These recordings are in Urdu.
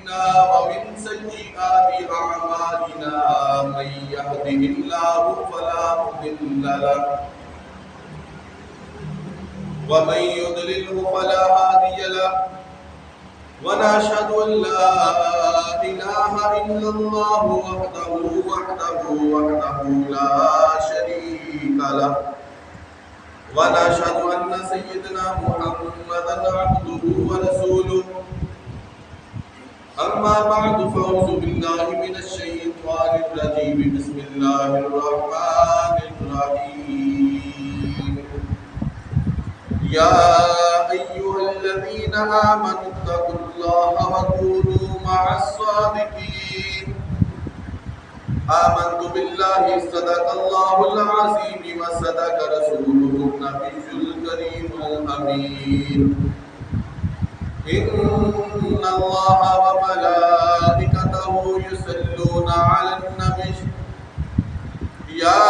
أنفسنا ومن سيئات أعمالنا من يهده الله فلا مضل له ومن يضلله فلا هادي له ونشهد أن لا إله إلا الله وحده لا شريك له ونشهد أن سيدنا محمدا عبده ورسوله أما بعد فأعوذ بالله من الشيطان الرجيم بسم الله الرحمن الرحيم يا أيها الذين آمنوا اتقوا الله وكونوا مع الصادقين آمنت بالله صدق الله العظيم وصدق رسوله النبي الكريم الأمين إن الله وملائكته يصلون على النبي يا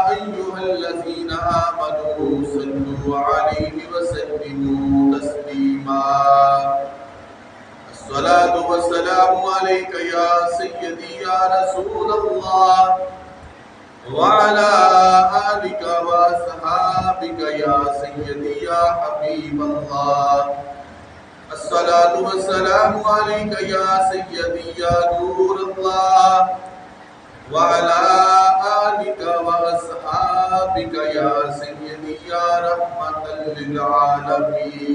أيها الذين آمنوا صلوا عليه وسلموا تسليما الصلاة والسلام عليك يا سيدي يا رسول الله وعلى آلك وأصحابك يا سيدي يا حبيب الله الصلاة والسلام عليك يا سيدي يا نور الله وعلى آلك وأصحابك يا سيدي يا رحمة للعالمين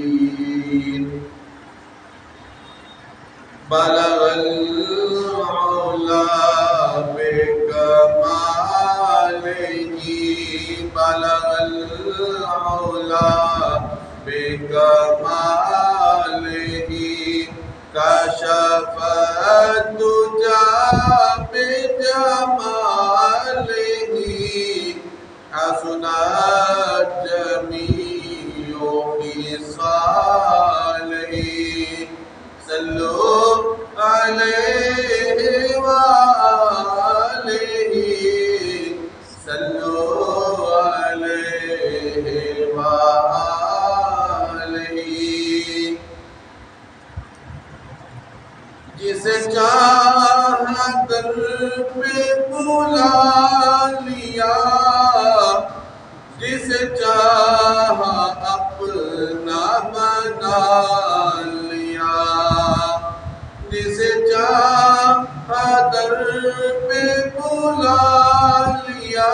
بلغ العلا بكماله بلغ العلا بكماله كشف الدجى بجماله حسنت جميع خصاله صلوا عليه وآله صلوا عليه وآله جسے چاہا در پہ بلا لیا جسے چاہا اپنا بنا لیا جسے چاہا در پہ بلا لیا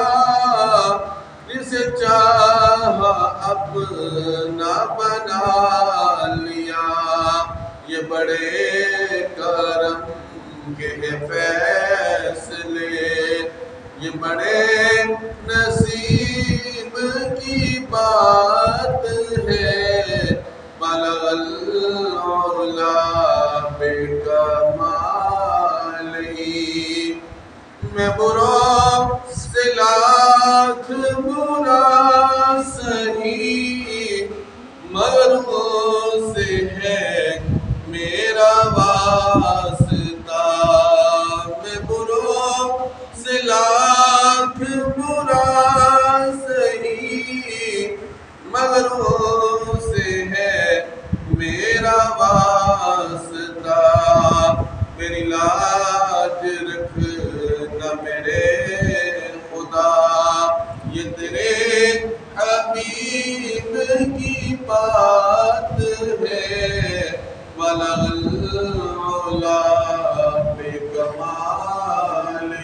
جسے چاہا اپنا بنا لیا یہ بڑے کرم کے فیصلے یہ بڑے نصیب کی بات ہے بلغ العلا بکمالہ میں برا سے لاکھ برا سہی مرغوں سے ہے میرا واسطہ میں بروں سے لاکھ برا سہی مرغوں سے ہے میرا واسطہ میری لاج رکھنا میرے خدا یہ تیرے حبیب کی بات ہے بلغ العلا بکمالہ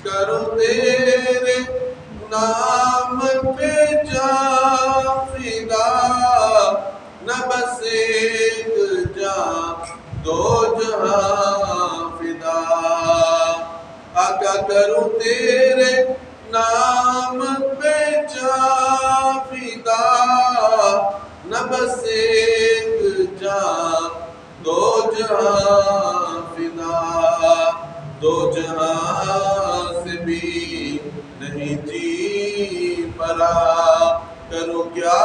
کروں تیرے نام پہ جا فدا نہ بس ایک جان دو جہاں فدا آقا کروں تیرے نام پہ جا فدا نہ بس ایک جان دو جہاں فدا دو جہاں سے بھی نہیں جی پرا کروں کیا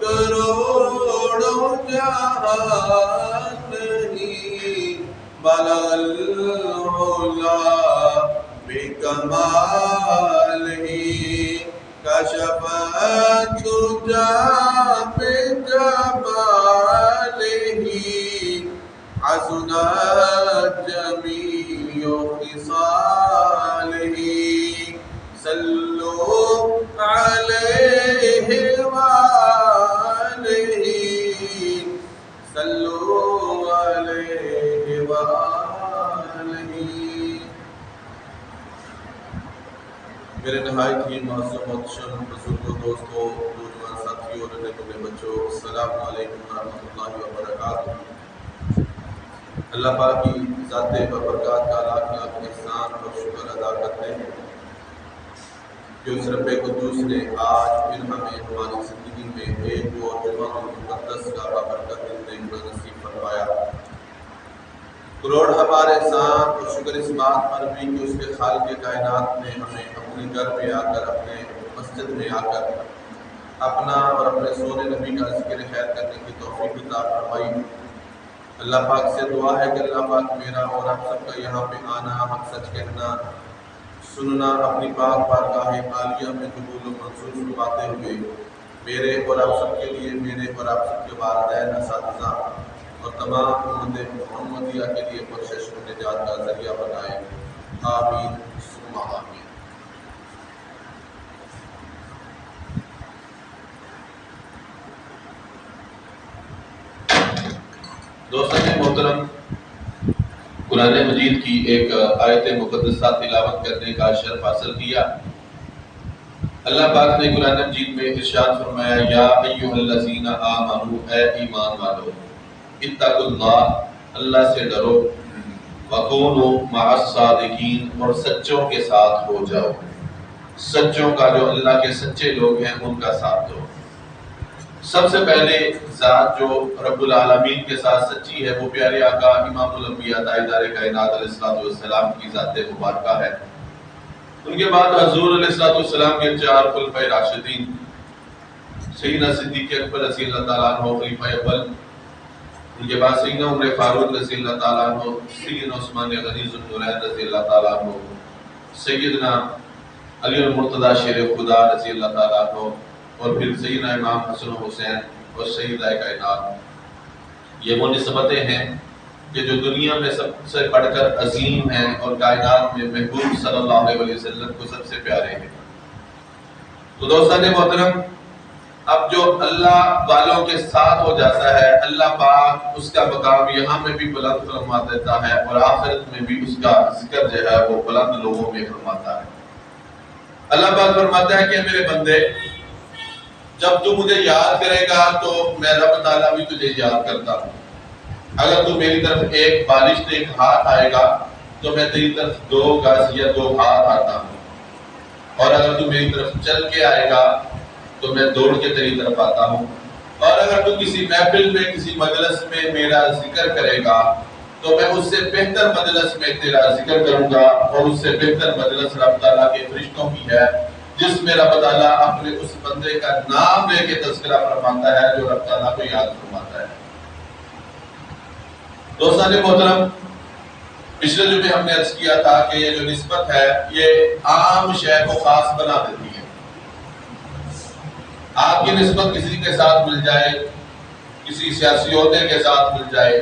کروڑوں جہاں نہیں بلغ العلا بکمالہ کشف الدجى بجماله حسنت جميع خصاله صلوا عليه وآله صلوا عليه وآله۔ میرے نہایت ہی معصوم محتشم بزرگوں، دوستوں، نوجوان ساتھیوں اور ننھے بچوں، السلام علیکم ورحمۃ اللہ وبرکاتہ۔ اللہ پاک کی ذات بابرکات کا لاکھ لاکھ احسان اور شکر ادا کرتے ہیں کہ اس رب قدوس نے آج پھر ہمیں ہماری زندگی میں ایک اور جمعہ المقدس کا بابرکت دن دیکھنا نصیب فرمایا۔ کروڑ ہمارے احسان اور شکر اس بات پر بھی کہ اس کے خالق کائنات نے ہمیں اپنے گھر میں آ کر، اپنے مسجد میں آ کر اپنا اور اپنے سونے نبی کا ذکر خیر کرنے کی توفیق عطا فرمائی۔ اللہ پاک سے دعا ہے کہ اللہ پاک میرا اور آپ سب کا یہاں پہ آنا، حق سچ کہنا، سننا اپنی پاک بارگاہ عالیہ میں قبول و منظور فرماتے ہوئے میرے اور آپ سب کے لیے، میرے اور آپ سب کے والدین، اساتذہ اور تمام امت محمدیہ کے لیے بخشش و نجات کا ذریعہ بنائے، آمین ثم آمین۔ دوستان محترم، قرآن مجید کی ایک آیت مقدسہ تلاوت کرنے کا شرف حاصل کیا۔ اللہ پاک نے قرآن مجید میں ارشاد فرمایا، یا ایھا الذین آمنوا، اے ایمان والو، اتقوا اللہ، اللہ سے ڈرو، وکونوا مع الصادقین، اور سچوں کے ساتھ ہو جاؤ۔ سچوں کا جو اللہ کے سچے لوگ ہیں ان کا ساتھ دو۔ سب سے پہلے ذات جو رب العالمین کے ساتھ سچی ہے وہ پیارے آقا امام الانبیاء تاجدار کائنات علیہ السلام کی ذات مبارکہ ہے۔ ان کے بعد حضور علیہ السلام کے چار خلفائے راشدین، سیدنا صدیق اکبر رضی اللہ تعالیٰ عنہ خلیفہ اول، ان کے بعد سیدنا عمر فاروق رضی اللہ تعالیٰ عنہ، سیدنا عثمان غنی ذو النورین رضی اللہ تعالیٰ عنہ، سیدنا علی المرتضی شیر خدا رضی اللہ تعالیٰ عنہ، اور پھر سیدنا امام حسن و حسین اور سیدہ کائنات۔ یہ وہ نسبتیں ہیں کہ جو دنیا میں سب سے بڑھ کر عظیم ہیں اور کائنات میں محبوب صلی اللہ علیہ وسلم کو سب سے پیارے ہیں۔ تو دوستان محترم، اب جو اللہ والوں کے ساتھ ہو جاتا ہے، اللہ پاک اس کا مقام یہاں میں بھی بلند فرما دیتا ہے اور آخرت میں بھی اس کا ذکر جو ہے وہ بلند لوگوں میں فرماتا ہے۔ اللہ پاک فرماتا ہے کہ میرے بندے، جب تو مجھے یاد کرے گا تو میں رب تعالیٰ بھی تجھے یاد کرتا ہوں۔ اگر تو میری طرف ایک بالش ایک ہاتھ آئے گا تو میں تیری طرف 2 گز یا 2 ہاتھ آتا ہوں، اور اگر تو میری طرف چل کے آئے گا تو میں دوڑ کے تیری طرف آتا ہوں، اور اگر تو کسی محفل میں، کسی مجلس میں میرا ذکر کرے گا تو میں اس سے بہتر مجلس میں تیرا ذکر کروں گا، اور اس سے بہتر مجلس رب تعالیٰ کے فرشتوں کی ہے، جس میں رب تعالیٰ اپنے اس بندے کا نام لے کے تذکرہ فرماتا ہے جو رب تعالیٰ کو یاد فرماتا ہے۔ دوستان محترم، پچھلے جو بھی ہم نے عرض کیا تھا کہ یہ جو نسبت ہے یہ عام شے کو خاص بنا دیتی ہے۔ آپ کی نسبت کسی کے ساتھ مل جائے، کسی سیاسی عہدے کے ساتھ مل جائے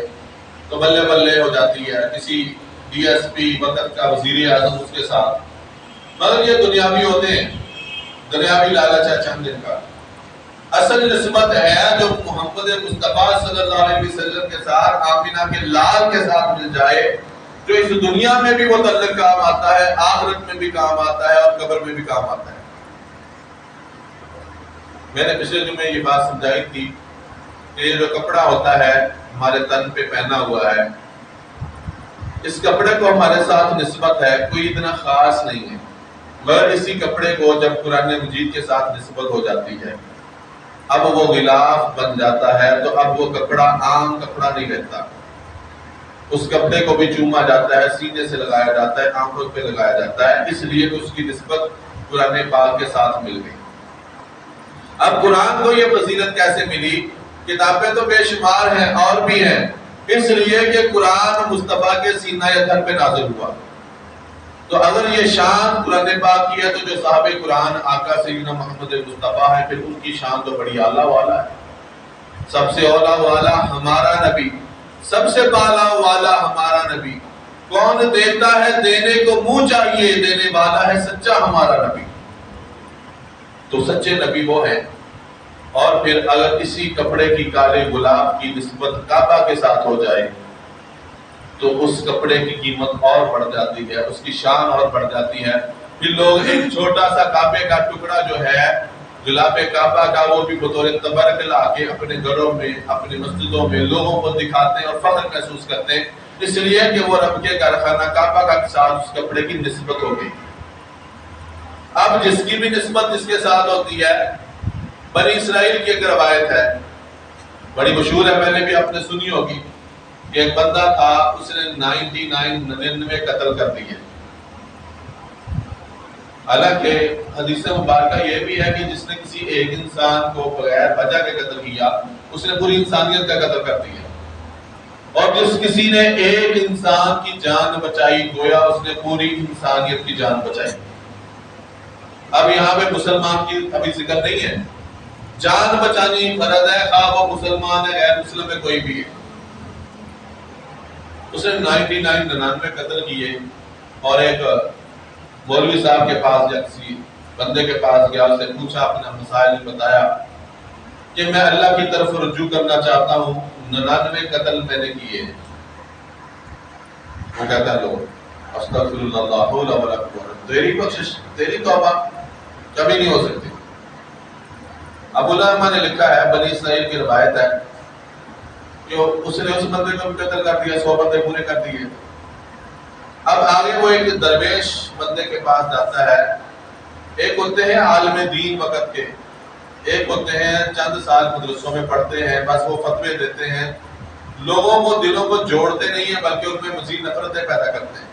تو بلے بلے ہو جاتی ہے، کسی ڈی ایس پی وقت کا وزیر اعظم اس کے ساتھ، مگر یہ دنیاوی ہوتے ہیں، دنیاوی لالچ ہے چند دن کا۔ اصل نسبت ہے جو محمد مصطفیٰ صلی اللہ علیہ وسلم کے ساتھ، آمینہ کے لال کے ساتھ مل جائے، جو اس دنیا میں بھی متعلق کام آتا ہے، آخرت میں بھی کام آتا ہے اور قبر میں بھی کام آتا ہے۔ میں نے پچھلے جمعے یہ بات سمجھائی تھی کہ یہ جو کپڑا ہوتا ہے ہمارے تن پہ پہنا ہوا ہے، اس کپڑے کو ہمارے ساتھ نسبت ہے، کوئی اتنا خاص نہیں ہے، مگر اسی کپڑے کو جب قرآن مجید کے ساتھ نسبت ہو جاتی ہے، اب وہ غلاف بن جاتا ہے، تو اب وہ کپڑا عام کپڑا نہیں رہتا۔ اس کپڑے کو بھی چوما جاتا ہے، سینے سے لگایا جاتا ہے، آنکھوں پہ لگایا جاتا ہے، اس لیے کہ اس کی نسبت قرآن پاک کے ساتھ مل گئی۔ اب قرآن کو یہ فضیلت کیسے ملی؟ کتابیں تو بے شمار ہیں اور بھی ہیں، اس لیے کہ قرآن مصطفیٰ کے سینہ ادھر پہ نازل ہوا۔ تو اگر یہ شان قرآن پاک کی ہے تو جو صاحب قرآن آقا سیدنا محمد مصطفیٰ ہے، پھر ان کی شان تو بڑی اعلیٰ والا ہے۔ سب سے اولا والا ہمارا نبی سب سے بالا والا ہمارا نبی، کون دیتا ہے دینے کو منہ چاہیے، دینے والا ہے سچا ہمارا نبی۔ تو سچے نبی وہ ہیں۔ اور پھر اگر کسی کپڑے کی کالے گلاب کی نسبت کعبہ کے ساتھ ہو جائے تو اس کپڑے کی قیمت اور بڑھ جاتی ہے، اس کی شان اور بڑھ جاتی ہے۔ پھر لوگ ایک چھوٹا سا کعبے کا ٹکڑا جو ہے غلاف کعبہ کا، وہ بھی بطور تبرک لا کے اپنے گھروں میں، اپنی مسجدوں میں لوگوں کو دکھاتے ہیں اور فخر محسوس کرتے ہیں، اس لیے کہ وہ رب کے گھر خانہ کعبہ کا ساتھ اس کپڑے کی نسبت ہو گئی۔ اب جس کی بھی نسبت جس کے ساتھ ہوتی ہے، بنی اسرائیل کی ایک روایت ہے بڑی مشہور ہے، میں نے بھی آپ نے سنی ہوگی، کہ ایک بندہ تھا، اس نے 99 قتل کر دیے۔ حالانکہ حدیث مبارکہ یہ بھی ہے کہ جس نے کسی ایک انسان کو بغیر وجہ کے قتل کیا، اس نے پوری انسانیت کا قتل کر دیا، اور جس کسی نے ایک انسان کی جان بچائی، گویا اس نے پوری انسانیت کی جان بچائی۔ اب یہاں پہ مسلمان کی ابھی ذکر نہیں ہے، جان بچانی فرض ہے، خواہ وہ مسلمان ہے غیر مسلم ہے کوئی بھی ہے۔ اس نے 99 قتل کیے، اور ایک مولوی صاحب کے پاس یا کسی بندے کے پاس گیا، اسے پوچھا، اپنا مسائل بتایا کہ میں اللہ کی طرف رجوع کرنا چاہتا ہوں، 99 قتل میں نے کیے۔ وہ کہتا ہے لو استغفر اللہ لا حول ولا قوت، تیری بخشش، تیری توبہ کبھی نہیں ہو سکتی۔ ابو علامہ نے لکھا ہے، بنی اسرائیل کی روایت ہے کہ اس نے اس بندے کو بھی قتل کر دیا، 100 بندے پورے کر دیے۔ اب آگے وہ ایک درویش بندے کے پاس جاتا ہے، ایک ہوتے ہیں عالم دین وقت کے، ایک ہوتے ہیں چند سال مدرسوں میں پڑھتے ہیں، بس وہ فتوے دیتے ہیں، لوگوں کو دلوں کو جوڑتے نہیں ہیں بلکہ ان میں مزید نفرتیں پیدا کرتے ہیں۔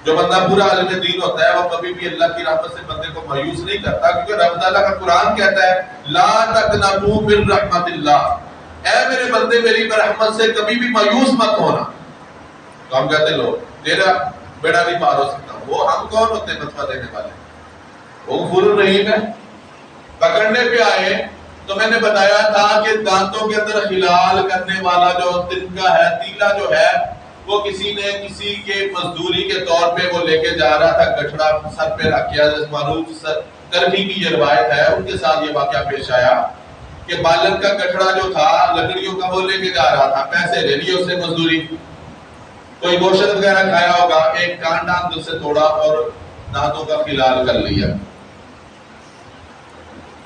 جو بندہ پورا عالم دین ہوتا ہے وہ کبھی بھی اللہ کی رحمت سے بندے کو مایوس نہیں کرتا، کیونکہ رب تعالیٰ کا قرآن کہتا ہے لا تقنطوا من رحمت اللہ، اے میرے بندے میری رحمت سے کبھی بھی مایوس مت ہونا۔ تو ہم کہتے ہیں لو تیرا بیڑا نہیں پار ہو سکتا، وہ ہم کون ہوتے ہیں فتویٰ دینے والے؟ وہ غفور الرحیم ہے۔ پکڑنے پہ آئے تو میں نے بتایا تھا کہ دانتوں کے اندر خلال کرنے والا جو تنکا ہے، تیلا جو ہے، وہ کسی نے کسی کے مزدوری کے طور پہ وہ لے کے جا رہا تھا، گٹھڑا سر پہ رکھ کیا، معروف کربی کی یہ روایت ہے، ان کے ساتھ یہ واقعہ پیش آیا کہ بالن کا گٹھڑا جو تھا لکڑیوں کا وہ لے کے جا رہا تھا، پیسے لے لیے اس سے مزدوری، کوئی گوشت وغیرہ کھایا ہوگا، ایک کانٹا اندر سے توڑا اور دانتوں کا خلال کر لیا۔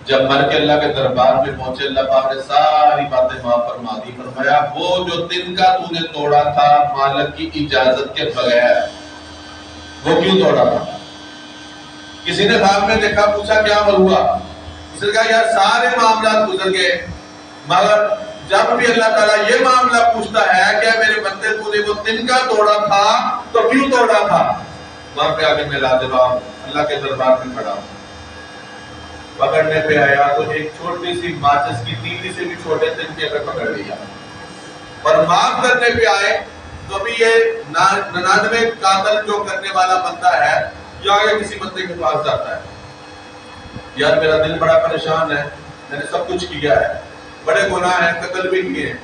جب مر کے اللہ کے دربار میں پہنچے، اللہ پاک نے ساری باتیں معاف فرما دی، فرمایا وہ جو تنکا تو نے توڑا تھا مالک کی اجازت کے بغیر، وہ کیوں توڑا تھا؟ کسی نے خواب میں دیکھا، پوچھا کیا ہوا؟ اس نے کہا یار سارے معاملات گزر گئے، مگر جب بھی اللہ تعالیٰ یہ معاملہ پوچھتا ہے کہ میرے بندے تو نے وہ تنکا توڑا تھا تو کیوں توڑا تھا؟ وہاں پہ آگے میں لاجواب اللہ کے دربار میں کھڑا ہوں۔ پکڑنے پہ آیا تو ایک چھوٹی سی ماچس کی تیلی سے بھی چھوٹے تنکے پہ پکڑ لیا، اور معاف کرنے پہ آئے تو بھی یہ 99 قاتل جو کرنے والا بندہ ہے یا آگے کسی بندے کے پاس جاتا ہے، یار میرا دل بڑا پریشان ہے، میں نے سب کچھ کیا ہے، بڑے گناہ ہیں، قتل بھی کیے ہیں،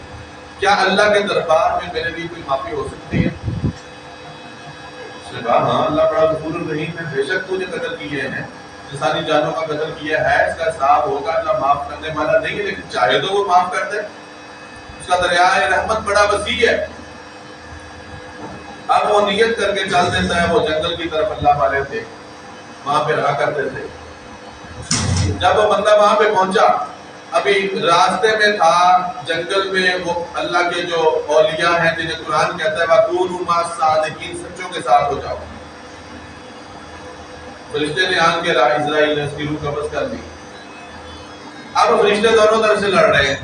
کیا اللہ کے دربار میں میرے لیے کوئی معافی ہو سکتی ہے؟ اس نے کہا ہاں اللہ بڑا غفور الرحیم ہے، بے شک تو نے قتل کیے ہیں، انسانی جانوں کا قتل کیا ہے، اس کا حساب ہوگا، اللہ معاف کرنے والا نہیں ہے، لیکن چاہے تو وہ معاف کر دے، اس کا دریائے رحمت بڑا وسیع ہے۔ اب وہ نیت کر کے چل دیتا ہے، وہ جنگل کی طرف اللہ والے تھے، وہاں پہ رہا کرتے تھے۔ جب وہ بندہ وہاں پہ پہنچا، ابھی راستے میں تھا جنگل میں، وہ اللہ کے جو اولیاء ہیں جنہیں قرآن کہتا ہے وَكُونُوا مَعَ الصَّادِقِينَ، سچوں کے ساتھ ہو جاؤ، فرشتے نے آن کے اسرائیل نے اس کی روح قبض کر لی۔ اب فرشتے دونوں طرف سے لڑ رہے ہیں،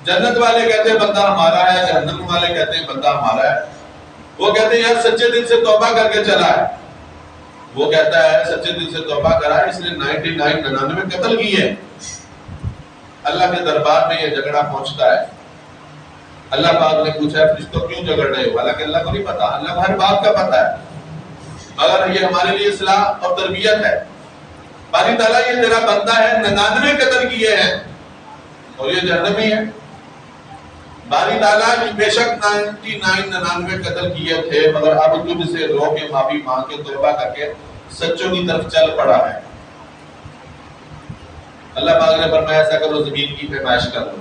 جنت والے کہتے ہیں بندہ ہمارا ہے، جہنم والے کہتے ہیں بندہ ہمارا ہے۔ وہ کہتے ہیں یار سچے دل سے توبہ کر کے چلا ہے، وہ کہتا ہے سچے دل سے توبہ کرا ہے، اس نے 99 قتل کی ہے۔ اللہ کے دربار میں یہ جھگڑا پہنچتا ہے، اللہ پاک نے پوچھا ہے فرشتوں کیوں جھگڑ رہے ہو؟ حالانکہ اللہ کو نہیں پتا، اللہ کو ہر بات کا پتا ہے، مگر یہ ہمارے لیے اصلاح اور تربیت ہے۔ باری تعالیٰ یہ تیرا بندہ ہے، 99 قتل کیے ہیں اور یہ جہنمی ہے، باری تعالیٰ کی بے شک 99 قتل کیے تھے، مگر اب تجھ سے رو کے معافی مانگ کے توبہ کر کے سچوں کی طرف چل پڑا ہے۔ اللہ پاک نے فرمایا ایسا کرو زمین کی پیمائش کر لو۔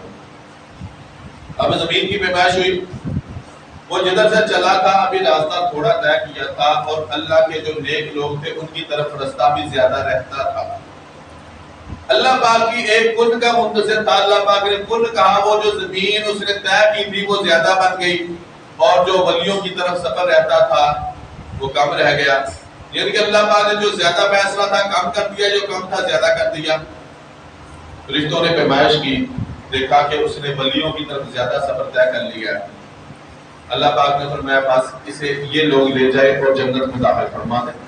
اب زمین کی پیمائش ہوئی، وہ جدھر سے چلا تھا ابھی راستہ تھوڑا طے کیا تھا، اور اللہ کے جو نیک لوگ تھے ان کی طرف رستہ بھی زیادہ رہتا تھا۔ اللہ پاک کی ایک کن کا منتظر تھا، اللہ پاک نے کن کہا، وہ جو زمین اس نے طے کی تھی وہ زیادہ بن گئی، اور جو ولیوں کی طرف سفر رہتا تھا وہ کم رہ گیا۔ یعنی کہ اللہ پاک نے جو زیادہ فیصلہ تھا کم کر دیا، جو کم تھا زیادہ کر دیا۔ فرشتوں نے پیمائش کی، دیکھا کہ اس نے ولیوں کی طرف زیادہ سفر طے کر لیا۔ اللہ پاک نے فرمایا بس اسے یہ لوگ لے جائے اور جنت میں داخل فرما دیں۔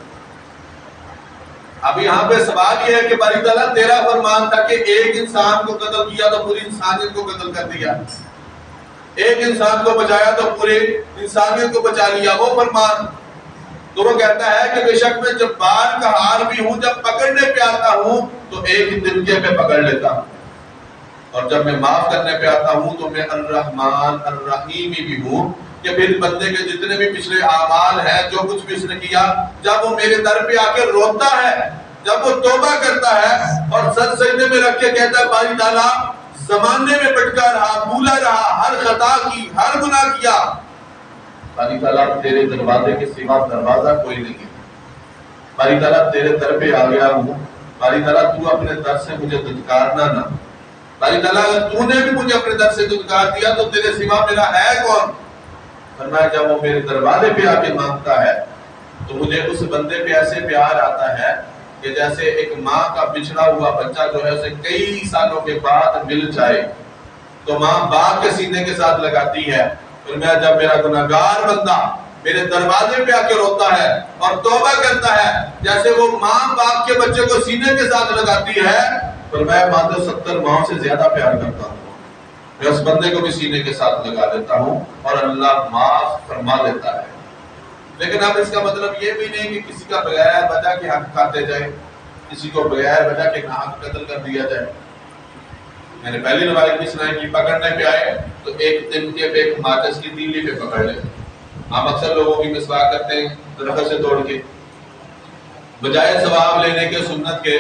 اب یہاں پہ سوال یہ ہے کہ باری تعالیٰ تیرا فرمان تھا کہ ایک انسان کو قتل کیا تو پوری انسانیت کو قتل کر دیا، ایک انسان کو بچایا تو پورے انسانیت کو بچا لیا، وہ فرمان۔ تو وہ کہتا ہے کہ بے شک میں جب بار کا ہار بھی ہوں، جب پکڑنے پہ آتا ہوں تو ایک ہی دنکے پہ پکڑ لیتا ہوں، اور جب میں معاف کرنے پہ آتا ہوں تو میں الرحمن الرحیم بھی ہوں، کہ پھر بندے کے جتنے بھی پچھلے اعمال ہیں، جو کچھ بھی اس نے کیا، جب وہ میرے در پہ آ کے روتا ہے، جب وہ توبہ کرتا ہے اور سر سجدے میں رکھ کے کہتا ہے باری تعالیٰ زمانے میں بھٹکا رہا، بھولا رہا، ہر خطا کی، ہر گناہ کیا، باری تعالیٰ تیرے دروازے کے سوا دروازہ کوئی نہیں ہے، باری تعالیٰ تیرے در پہ آ گیا ہوں، باری تعالیٰ تو اپنے در سے مجھے دھتکارنا نہ، باری تعالیٰ اگر تو نے بھی مجھے اپنے در سے دھتکار دیا تو تیرے سوا میرا ہے کون؟ فرمایا جب وہ میرے دروازے پہ آ کے مانگتا ہے تو مجھے اس بندے پہ ایسے پیار آتا ہے کہ جیسے ایک ماں کا بچھڑا ہوا بچہ جو ہے اسے کئی سالوں کے بعد مل جائے تو ماں باپ کے سینے کے ساتھ لگاتی ہے۔ فرمایا جب میرا گناہگار بندہ میرے دروازے پہ آ کے روتا ہے اور توبہ کرتا ہے، جیسے وہ ماں باپ کے بچے کو سینے کے ساتھ لگاتی ہے، فرمایا ماں تو 70 ماں سے زیادہ پیار کرتا ہوں، میں اس بندے کو بھی سینے کے ساتھ لگا دیتا ہوں اور اللہ معاف فرما دیتا ہے۔ لیکن اب اس کا مطلب یہ بھی نہیں کہ کسی کا بغیر وجہ کے حق کھاتے جائے، کسی کو بغیر وجہ کے حق قتل کر دیا جائے۔ میں نے پہلی روایت بھی سنائی کہ پکڑنے پہ آئے تو ایک دن کے پہ ایک ماچس کی تیلی پہ پکڑ لے۔ ہم اکثر لوگوں کی مسواک کرتے ہیں درخت سے توڑ کے، بجائے ثواب لینے کے سنت کے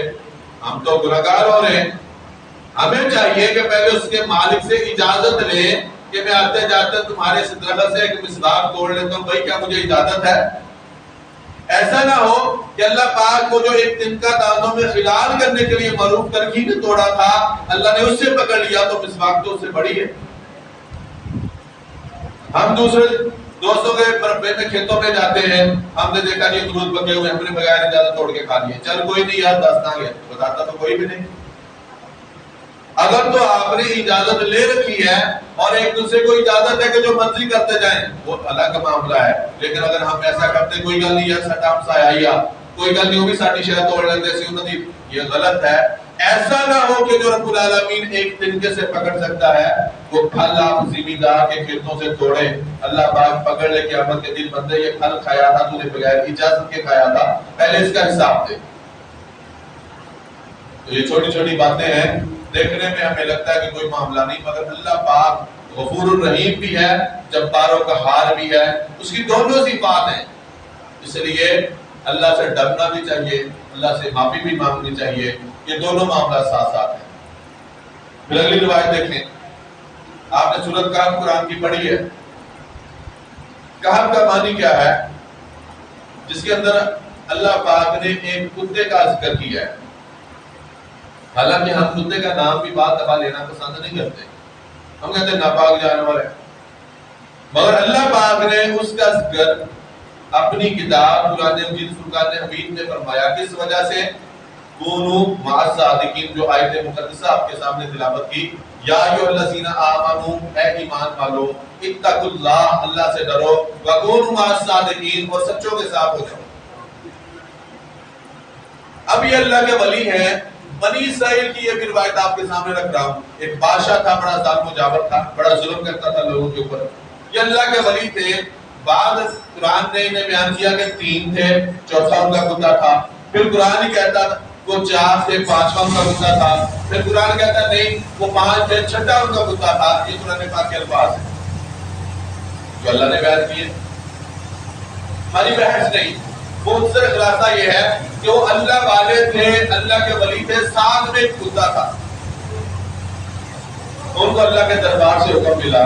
ہم تو گنہگار ہو رہے ہیں۔ ہمیں چاہیے کہ پہلے اس کے مالک سے اجازت لیں کہ میں آتے جاتے تمہارے اس درخت سے ایک مسواک توڑ لیتا ہوں، بھائی کیا مجھے اجازت ہے؟ ایسا نہ ہو کہ اللہ پاک کو جو ایک دن کا دانتوں میں خلال کرنے کے لیے معروف ترکی نے توڑا تھا، اللہ نے اس سے پکڑ لیا تو مسواک تو اس سے بڑی ہے۔ ہم دوسرے دوستوں کے مربے میں کھیتوں میں جاتے ہیں، ہم نے دیکھا یہ امرود پکے ہوئے، ہم نے بغیر اجازت توڑ کے کھا لیے، چل کوئی نہیں یار دستا گیا، بتاتا تو کوئی بھی نہیں۔ اگر تو آپ نے اجازت لے رکھی ہے اور ایک دوسرے کو اجازت ہے کہ جو مرضی کرتے جائیں، وہ الگ معاملہ ہے، لیکن اگر ہم ایسا کرتے کوئی گل نہیں یار ساڈا ہمسایا ہی آ کوئی گل نہیں، وہ بھی ساڈی شے توڑ لیندے سی انہاں دی، یہ غلط ہے۔ ایسا نہ ہو کہ جو رب العالمین ایک تنکے سے پکڑ سکتا ہے وہ پھل آپ زمیندار کے کھیتوں سے توڑے، اللہ پاک پکڑ لے قیامت کے دن بندے یہ پھل کھایا تھا تو نے بغیر اجازت کے کھایا تھا، پہلے اس کا حساب دے۔ تو یہ چھوٹی چھوٹی باتیں ہیں، دیکھنے میں ہمیں لگتا ہے کہ کوئی معاملہ نہیں، مگر اللہ پاک غفور الرحیم بھی ہے، جبار و قہار بھی ہے، اس کی دونوں صفات ہیں، اس لیے اللہ سے ڈرنا بھی چاہیے، اللہ سے معافی بھی مانگنی چاہیے، یہ دونوں معاملات ساتھ ساتھ ہیں۔ پھر اگلی روایت دیکھیں، آپ نے سورۃ کہف قرآن کی پڑھی ہے۔ کہف کا معنی کیا ہے؟ جس کے اندر اللہ پاک نے ایک کتے کا ذکر کیا ہے، حالانکہ ہم کتے کا نام بھی بعض دفعہ لینا پسند نہیں کرتے، ہم کہتے ہیں ناپاک جانور ہے، مگر اللہ پاک نے اس کا ذکر اپنی کتاب قرآن مجید فرقان حمید میں فرمایا، کس وجہ سے؟ کونوا مع الصادقین، جو آیت مقدسہ آپ کے سامنے تلاوت کی، یا ایھا الذین آمنوا، اے ایمان والو، اتقوا اللہ، اللہ سے ڈرو، وکونوا مع الصادقین، اور سچوں کے ساتھ ہو جاؤ۔ اب یہ اللہ کے ولی ہیں، بنی اسرائیل کی یہ بھی روایت آپ کے سامنے رکھ رہا ہوں۔ ایک بادشاہ تھا، بڑا ظالم و جابر تھا، بڑا ظلم کرتا تھا لوگوں کے اوپر، یہ اللہ کے ولی تھے۔ بعد قرآن نے انہیں بیان کیا کہ 3 تھے، چوتھا ان کا کتا تھا۔ پھر قرآن ہی کہتا وہ 4 سے 5واں ان کا کتا تھا. پھر قرآن کہتا ہے نہیں وہ 5 سے 6واں ان کا کتا تھا. یہ قرآن پاک کے الفاظ ہیں جو اللہ نے بیان کیے. ہماری بحث نہیں، وہ اکثر خلاصہ یہ ہے کہ وہ اللہ والے تھے، اللہ کے ولی تھے، ساتھ میں ایک کتا تھا. ان کو اللہ کے دربار سے حکم ملا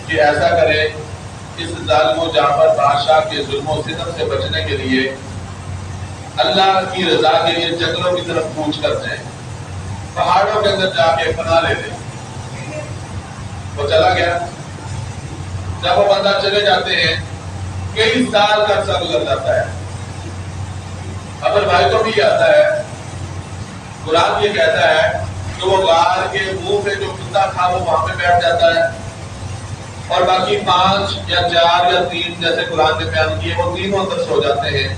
کہ ایسا کرے، اس ظالم و جعفر بادشاہ کے ظلم و ستم سے بچنے کے لیے اللہ کی رضا کے لیے جنگلوں کی طرف کوچ کرتے ہیں، پہاڑوں کے اندر جا کے پناہ لیتے ہیں. وہ چلا گیا. جب وہ بندہ چلے جاتے ہیں کئی سال کا عرصہ گزر جاتا ہے. اب بھائی کو بھی آتا ہے، قرآن یہ کہتا ہے کہ وہ غار کے منہ پہ جو کتا تھا وہ وہاں پہ بیٹھ جاتا ہے، اور باقی 5 یا 4 یا 3 جیسے قرآن نے بیان کیے وہ تینوں اندر سو جاتے ہیں.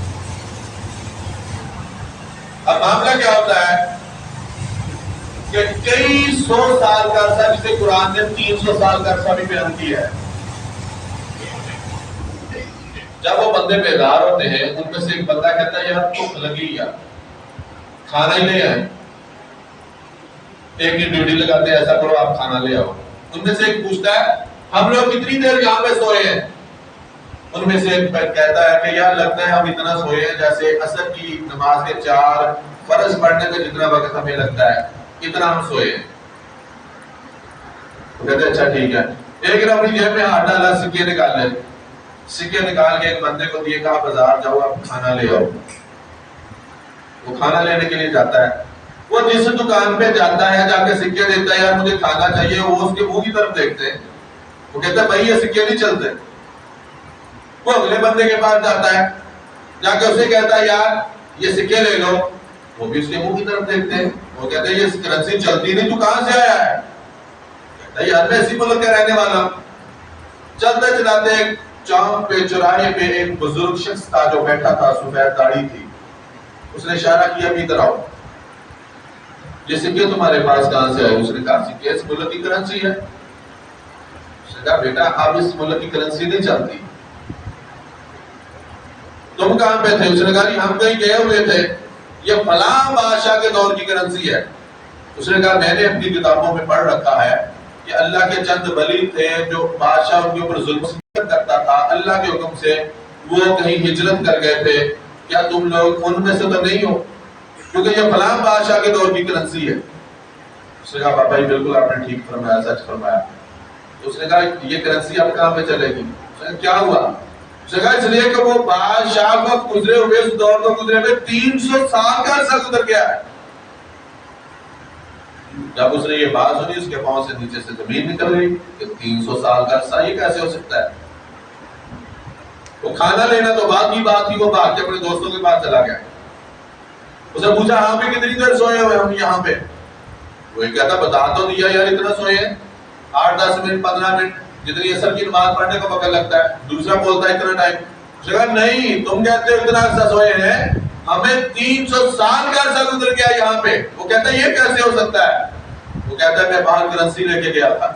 اب معاملہ کیا ہوتا ہے کہ کئی 100 سال کا عرصہ، جسے قرآن نے 300 سال کا عرصہ بھی بیان کیا ہے. جب وہ بندے بیدار ہوتے ہیں ان میں سے ایک بندہ کہتا ہے یار بھوک لگی یار کھانا ہی لے آئے. ایک کی ڈیوٹی لگاتے ہیں ایسا کرو آپ کھانا لے آؤ. ان میں سے ایک پوچھتا ہے ہم لوگ کتنی دیر یہاں پہ سوئے ہیں؟ ان میں سے ایک کہتا ہے کہ یار لگتا ہے ہم اتنا سوئے ہیں جیسے عصر کی نماز کے 4 فرض پڑھنے میں جتنا وقت ہمیں لگتا ہے اتنا ہم سوئے ہیں. وہ کہتے ہیں اچھا ٹھیک ہے. ایک نے اپنی جیب میں ہاتھ ڈالا، سکے نکال لے. سکے نکال کے ایک بندے کو دیے، کہا بازار جاؤ آپ کھانا لے آؤ. وہ کھانا لینے کے لیے جاتا ہے. وہ جس دکان پہ جاتا ہے جا کے سکے دیتا ہے یار مجھے کھانا چاہیے، وہ اس کے منہ کی طرف دیکھتے ہیں. وہ کہتا ہے بھائی یہ سکے نہیں چلتے. وہ اگلے بندے کے پاس جاتا ہے، جا کے اسے کہتا ہے یار یہ سکے لے لو. وہ بھی اس کے منہ کی طرف دیکھتے ہیں. وہ کہتے ہیں یہ کرنسی چلتی نہیں، تو کہاں سے آیا ہے؟ کہتا ہے یار میں اسی ملک کا رہنے والا ہوں. چلتے چلاتے ایک چوک پہ چوراہے پہ ایک بزرگ شخص تھا جو بیٹھا تھا، سفید داڑھی تھی. اس نے اشارہ کیا ادھر آؤ. یہ سکے تمہارے پاس کہاں سے آئے؟ اس نے کہا سکے اس ملک کی کرنسی ہے. اس نے کہا بیٹا اب اس ملک کی کرنسی نہیں چلتی. تم کہاں پہ تھے؟ اس نے کہا ہم کہیں گئے ہوئے تھے، یہ فلاں بادشاہ کے دور کی کرنسی ہے. اس نے کہا میں نے اپنی کتابوں میں پڑھ رکھا ہے کہ اللہ کے چند ولی تھے جو بادشاہ ان کے اوپر ظلم کرتا تھا، اللہ کے حکم سے وہ کہیں ہجرت کر گئے تھے. کیا تم لوگ ان میں سے تو نہیں ہو؟ کیونکہ یہ فلاں بادشاہ کے دور کی کرنسی ہے. اس نے کہا بابا جی بالکل آپ نے ٹھیک فرمایا، سچ فرمایا. تو اس نے کہا یہ کرنسی اب کہاں پہ چلے گی؟ اس نے کہا کیا ہوا؟ اس نے کہا اس لیے کہ وہ بادشاہ کو گزرے ہوئے اس دور کو گزرے ہوئے 300 سال کا عرصہ گزر گیا ہے. جب اس نے یہ بات سنی اس کے پاؤں سے نیچے سے زمین نکل گئی کہ 300 سال کا عرصہ یہ کیسے ہو سکتا ہے؟ وہ کھانا لینا تو بعد کی بات تھی، وہ بھاگ کے اپنے دوستوں کے پاس چلا گیا. اسے پوچھا ہاں پہ کتنی دیر سوئے ہوئے ہم یہاں پہ؟ وہ کہتا بتا تو دیا یار اتنا سوئے ہیں 8-10 منٹ 15 منٹ جتنی اثر کی نماز پڑھنے کا وقت لگتا ہے. دوسرا بولتا ہے اتنا ٹائم. اس نے کہا نہیں تم کہتے ہو اتنا عرصہ سوئے ہیں، ہمیں 300 سال کا عرصہ گزر گیا یہاں پہ. وہ کہتا ہے یہ کیسے ہو سکتا ہے؟ وہ کہتا ہے میں باہر کرنسی لے کے گیا تھا،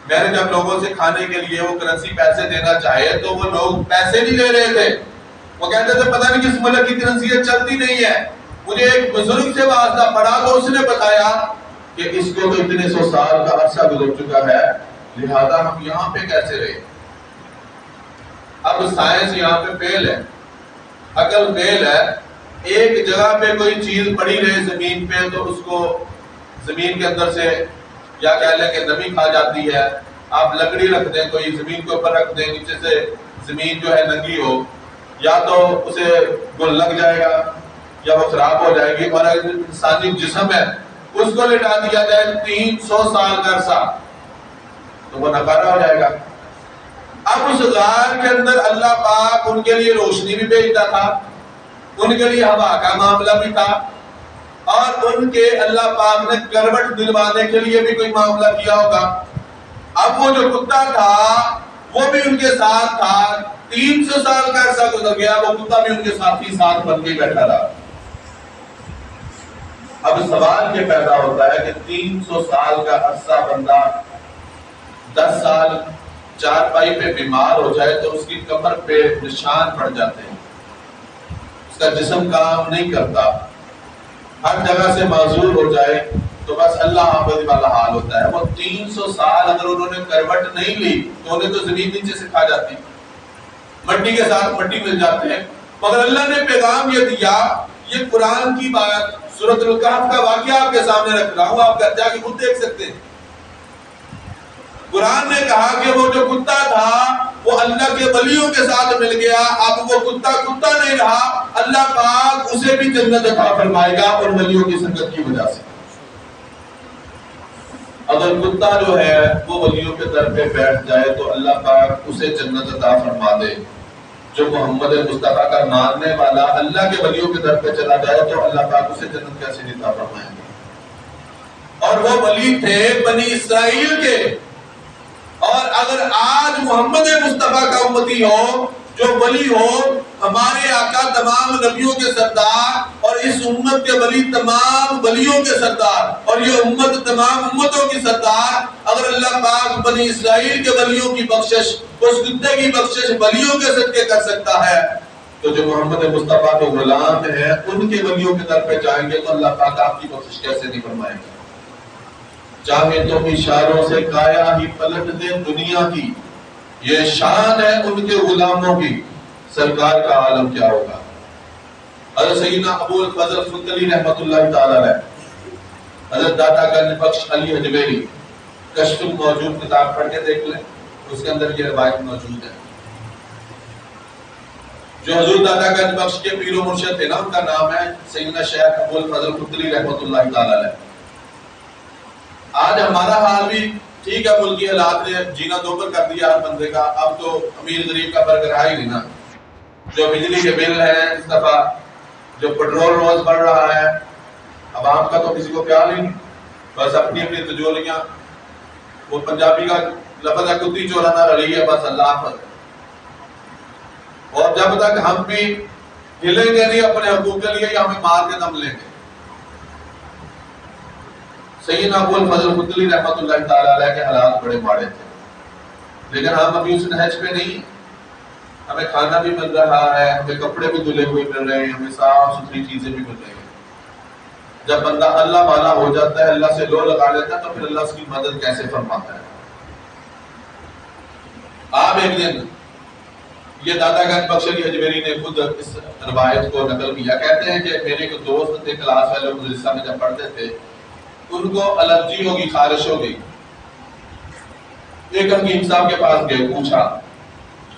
میں نے جب لوگوں سے کھانے کے لیے وہ کرنسی پیسے دینا چاہے تو وہ لوگ پیسے نہیں لے رہے تھے. وہ کہتے تھے پتہ نہیں کس ملک کی کرنسی چلتی نہیں ہے. مجھے ایک بزرگ سے واسطہ پڑا تو اس نے بتایا کہ اس کو تو اتنے 100 سال کا عرصہ گزر چکا ہے، لہذا ہم یہاں پہ کیسے رہے. اب سائنس یہاں پہ فیل ہے، عقل فیل ہے. ایک جگہ پہ کوئی چیز پڑی رہے زمین پہ تو اس کو زمین کے اندر سے یا کہہ لیں کہ نمی کھا جاتی ہے. آپ لکڑی رکھ دیں کوئی زمین کے اوپر رکھ دیں، نیچے سے زمین جو ہے ننگی ہو، یا تو اسے گل لگ جائے گا یا وہ خراب ہو جائے گی. اور اگر انسانی جسم ہے اس کو لٹا دیا جائے 300 سال کا عرصہ تو وہ نکارا ہو جائے گا. اب اس غار کے اندر اللہ پاک ان کے لیے روشنی بھی بھیجتا تھا، ان کے لیے ہوا کا معاملہ بھی تھا، اور ان کے اللہ پاک نے کروٹ دلوانے کے لیے بھی کوئی معاملہ کیا ہوگا. اب وہ جو کتا تھا وہ بھی ان کے ساتھ تھا. 300 سال کا عرصہ گزر گیا، وہ کتا بھی ان کے ساتھی ساتھ بن کے بیٹھا رہا. اب سوال یہ پیدا ہوتا ہے کہ 300 سال کا عرصہ بندہ 10 سال چارپائی پہ بیمار ہو جائے تو اس کی کمر پہ نشان پڑ جاتے ہیں. اس کا جسم کام نہیں کرتا، ہر جگہ سے معذور ہو جائے تو بس اللہ عابد والا حال ہوتا ہے۔ وہ 300 سال اگر انہوں نے کروٹ نہیں لی تو انہیں تو زمین نیچے سے کھا جاتی، مٹی کے ساتھ مٹی مل جاتے ہیں، مگر اللہ نے پیغام یہ دیا، یہ قرآن کی بات، سورۃ الکہف کا واقعہ آپ کے سامنے رکھ رہا ہوں، آپ گھر جا کے خود دیکھ سکتے ہیں۔ قرآن نے کہا کہ وہ جو کتا تھا وہ اللہ کے ولیوں کے ساتھ مل گیا، اب وہ کتا کتا نہیں رہا، اللہ پاک اسے بھی جنت عطا فرمائے گا اور ولیوں کی سنگت کی وجہ سے۔ اگر کتا جو ہے وہ ولیوں کے در پہ بیٹھ جائے تو اللہ پاک اسے جنت عطا فرما دے۔ جو محمد مصطفیٰ کا ماننے والا اللہ کے ولیوں کے در پہ چلا جائے تو اللہ پاک اسے جنت کیسے نہیں عطا فرمائیں گے؟ اور وہ ولی تھے بنی اسرائیل کے، اور اگر آج محمد مصطفیٰ کا امتی ہو، جو ولی ہو، ہمارے آقا تمام نبیوں کے سردار اور اس امت کے ولی تمام ولیوں کے سردار اور یہ امت تمام امتوں کی سردار، اگر اللہ پاک بنی اسرائیل کے ولیوں کی بخشش، اس کتے کی بخشش ولیوں کے صدقے کر سکتا ہے، تو جو محمد مصطفیٰ کے غلام ہیں ان کے ولیوں کے در پہ جائیں گے تو اللہ پاک آپ کی بخشش کیسے نہیں فرمائے گا؟ چاہے تو اشاروں سے کایا ہی پلٹ دے دنیا کی، یہ شان ہے ان کے غلاموں کی، سرکار کا عالم کیا ہوگا؟ حضرت سیدنا ابو الفضل فتلی رحمۃ اللہ تعالی علیہ، حضرت داتا گنج بخش علی حجویری، کشف الموجود کتاب پڑھ کے دیکھ لیں، اس کے اندر یہ روایت موجود ہے۔ جو حضور داتا گنج بخش کے پیر و مرشد تھے نا، ان کا نام ہے سیدنا شیخ ابو الفضل فتلی رحمۃ اللہ تعالی علیہ۔ آج ہمارا حال بھی ٹھیک ہے، ملکی حالات نے جینا دوبر کر دیا ہر بندے کا، اب تو امیر غریب کا برگر ہی نہیں نا، جو بجلی کے بل ہیں اس دفعہ، جو پیٹرول روز بڑھ رہا ہے، عوام کا تو کسی کو خیال ہی نہیں، بس اپنی اپنی تجوریاں، وہ پنجابی کا لفظ ہے کتی چورانا رہی ہے، بس اللہ پر، اور جب تک ہم بھی ہلیں گے نہیں اپنے حقوق کے لیے، ہمیں مار کے دم لیں گے۔ سیدنا ابو الفضل فتلی رحمۃ اللہ تعالی علیہ کے حالات بڑے ماڑے تھے، لیکن ہم ابھی اس نہج پہ نہیں، ہمیں کھانا بھی مل رہا ہے، ہمیں کپڑے بھی دھلے ہوئے مل رہے ہیں، ہمیں صاف ستھری چیزیں بھی مل رہی ہیں۔ جب بندہ اللہ والا ہو جاتا ہے، اللہ سے لو لگا لیتا ہے، تو پھر اللہ اس کی مدد کیسے فرماتا ہے؟ آپ ایک دن، یہ داتا گنج بخش علی حجویری نے خود اس روایت کو نقل کیا، کہتے ہیں کہ میرے ایک دوست تھے کلاس والے مدرسہ میں جب پڑھتے تھے، ان کو الرجی ہوگی، خارش ہو گئی، ایک حکیم صاحب کے پاس گئے، پوچھا،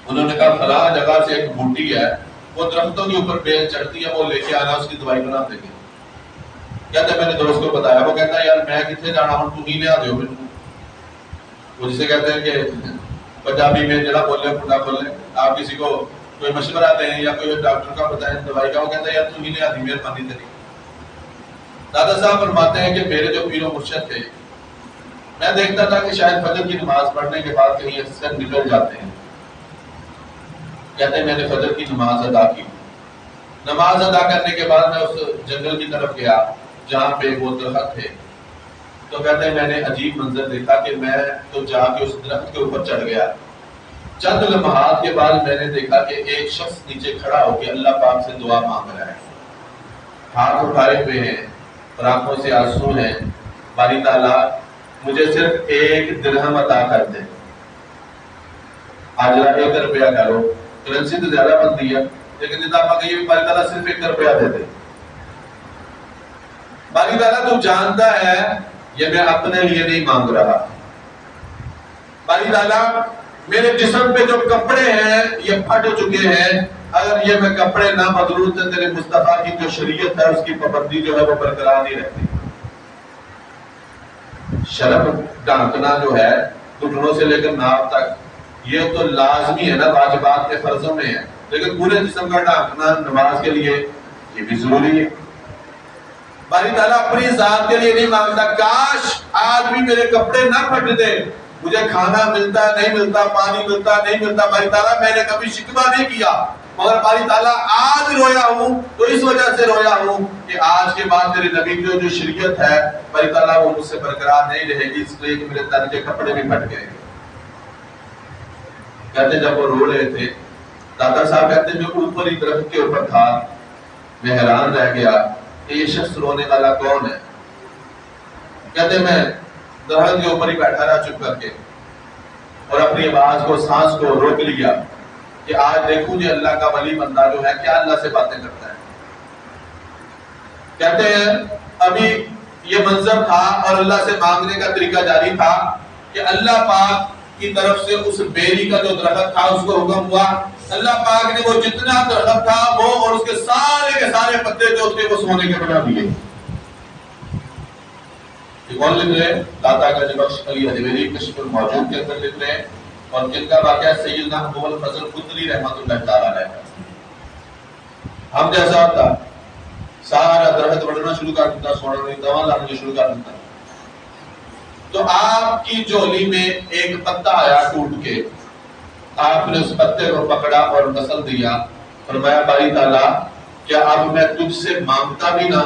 انہوں نے کہا فلاں جگہ سے ایک بوٹی ہے، وہ درختوں کے اوپر بیل چڑھتی ہے، وہ لے کے آنا، اس کی دوائی بنا دیں گے۔ کہتے ہیں میں نے دوست کو بتایا، وہ کہتا ہے یار میں کتنے جانا ہوں، تم ہی لے آ دیو میرے کو۔ وہ جسے کہتے ہیں کہ پنجابی میں جڑا بولے پھٹا بولے، آپ کسی کو کوئی مشورہ دیں یا کوئی ڈاکٹر کا بتائیں دوائی کا، وہ کہتا ہے یار تم ہی لے آ دی، مہربانی تیری۔ دادا صاحب فرماتے ہیں کہ میرے جو پیر و مرشد تھے، میں دیکھتا تھا کہ شاید فجر کی نماز پڑھنے کے بعد کہیں اکثر نکل جاتے ہیں۔ کہتے ہیں میں نے فجر کی نماز ادا کی، نماز ادا کرنے کے بعد میں اس جنگل کی طرف گیا جہاں پہ وہ درخت تھے، تو کہتے ہیں میں نے عجیب منظر دیکھا کہ میں تو جا کے اس درخت کے اوپر چڑھ گیا، چند لمحات کے بعد میں نے دیکھا کہ ایک شخص نیچے کھڑا ہو کے اللہ پاک سے دعا مانگ رہا ہے، ہاتھ اٹھائے ہوئے ہیں اور آنکھوں سے آنسو ہیں، باری تعالیٰ مجھے صرف 1 درہم عطا کر دے۔ آج 1 روپیہ کرو، کرنسی تو زیادہ بنتی ہے، لیکن جتنا آپ کہیے باری تعالیٰ صرف 1 روپیہ دے دے۔ باری تعالیٰ تو جانتا ہے یہ میں اپنے لیے نہیں مانگ رہا، باری تعالیٰ میرے جسم پہ جو کپڑے ہیں یہ پھٹ چکے ہیں، اگر یہ میں کپڑے نہ بدلوں تو تیرے مصطفیٰ کی جو شریعت ہے اس کی پابندی جو ہے وہ برقرار نہیں رہتی۔ شرم ڈھانکنا جو ہے گھٹنوں سے لے کر ناف تک، یہ تو لازمی ہے نا، واجبات کے فرضوں میں ہے، لیکن پورے جسم کا ڈھانکنا نماز کے لیے یہ بھی ضروری ہے۔ باری تعالیٰ اپنی ذات کے لیے نہیں مانگتا، کاش آج بھی میرے کپڑے نہ پھٹ دے، مجھے کھانا ملتا نہیں ملتا، پانی ملتا نہیں ملتا، باری تعالیٰ میں نے کبھی شکوہ نہیں کیا، مگر باری تعالیٰ آج رویا ہوں تو اس وجہ سے رویا ہوں کہ آج کے بعد میرے نبی کی جو شریعت ہے باری تعالیٰ وہ مجھ سے برقرار نہیں رہے گی، اس لیے کہ میرے تن کے کپڑے بھی پھٹ گئے۔ کہتے جب وہ رو رہے تھے، دادا صاحب کہتے میں اوپر ہی درخت کے اوپر تھا، میں حیران رہ گیا کہ یہ شخص رونے والا کون ہے؟ کہتے میں درخت کے اوپر ہی بیٹھا رہا چپ کر کے اور اپنی آواز کو سانس کو روک لیا کہ آج دیکھوں جی اللہ کا ولی بندہ جو ہے کیا اللہ سے باتیں کرتا ہے۔ کہتے ہیں ابھی یہ منظر تھا اور اللہ سے مانگنے کا طریقہ جاری تھا کہ اللہ پاک کی طرف سے اس بیری کا جو درخت تھا اس کو حکم ہوا، اللہ پاک نے وہ جتنا درخت تھا وہ اور اس کے سارے پتے جو تھے وہ سونے کے بنا دیے۔ یہ کون لکھ رہے ہیں؟ داتا گنج بخش علی حجویری کشف الموجود کے اندر لکھ رہے ہیں، اور جن کا واقعہ سیدنا ابو الفضل خدری رحمۃ اللہ تعالیٰ علیہ۔ ہم جیسا ہوتا سارا درخت بڑھنا شروع کر دیتا، سونا نہیں دوا لانا شروع کر دیتا، تو آپ کی جھولی میں ایک پتا آیا ٹوٹ کے، آپ نے اس پتے کو پکڑا اور نسل دیا، فرمایا باری تعالیٰ کیا اب میں تجھ سے مانگتا بھی نہ؟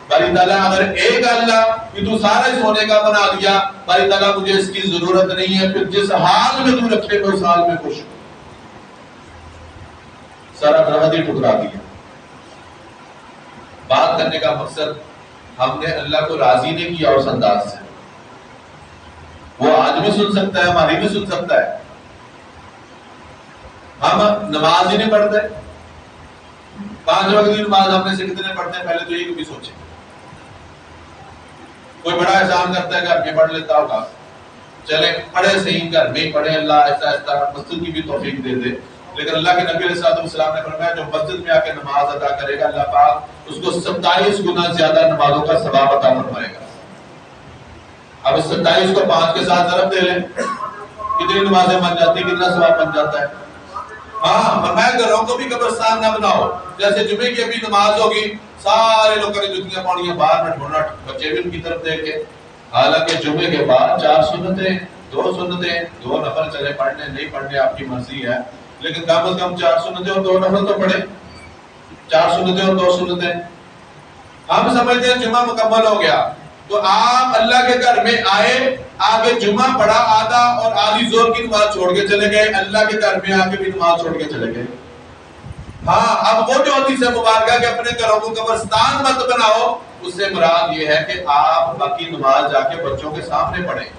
باری تعالیٰ اگر ایک اللہ کہ تو سارا سونے کا بنا دیا، باری تعالیٰ مجھے اس کی ضرورت نہیں ہے، پھر جس حال میں تو رکھے میں اس حال میں خوش ہوں۔ سارا درخت ہی ٹکرا دیا۔ بات کرنے کا مقصد ہم نے اللہ کو راضی نہیں کیا اس انداز سے۔ وہ آج بھی سن سکتا ہے، ہماری بھی سن سکتا ہے۔ ہم نماز ہی نہیں پڑھتے، 5 وقت کی نماز ہم نے سے کتنے پڑھتے ہیں پہلے تو یہ کبھی سوچیں۔ کوئی بڑا احسان کرتا ہے گھر میں پڑھ لیتا ہوگا، چلے پڑھے صحیح، گھر میں پڑھے، اللہ ایسا ایسا مسجد کی بھی توفیق دے دے، لیکن اللہ کے نبی علیہ السلام نے فرمایا جو مسجد میں آ کے نماز ادا کرے گا اللہ پاک اس کو 27 گنا زیادہ نمازوں کا ثواب عطا فرمائے گا۔ اب اس 27 کو 5 کے ساتھ ضرب دے لیں، کتنی نمازیں بن جاتی، کتنا ثواب بن جاتا ہے۔ ہاں فرمایا گھروں کو بھی قبرستان نہ بناؤ، جیسے جمعے کی ابھی نماز ہوگی سارے لوگ کریں جتنیاں پاڑیاں باہر میں ڈھونڈا، بچے بھی ان کی طرف دیکھ کے، حالانکہ جمعے کے بعد 4 سنتیں، 2 سنتیں، 2 نفل چلے پڑھنے نہیں پڑھنے آپ کی مرضی ہے، لیکن کم از کم 4 سنتیں اور 2 نفل تو پڑھے، 4 سنتیں اور 2 سنتیں۔ ہم سمجھتے ہیں جمعہ مکمل ہو گیا، تو آپ اللہ کے گھر میں آئے، آگے جمعہ پڑھا آدھا اور آدھی زور کی نماز چھوڑ کے چلے گئے، اللہ کے گھر میں آگے بھی نماز چھوڑ کے چلے گئے۔ ہاں اب وہ جو حدیث مبارکہ کہ اپنے گھروں کو قبرستان مت بناؤ، اس سے مراد یہ ہے کہ آپ باقی نماز جا کے بچوں کے سامنے پڑھیں،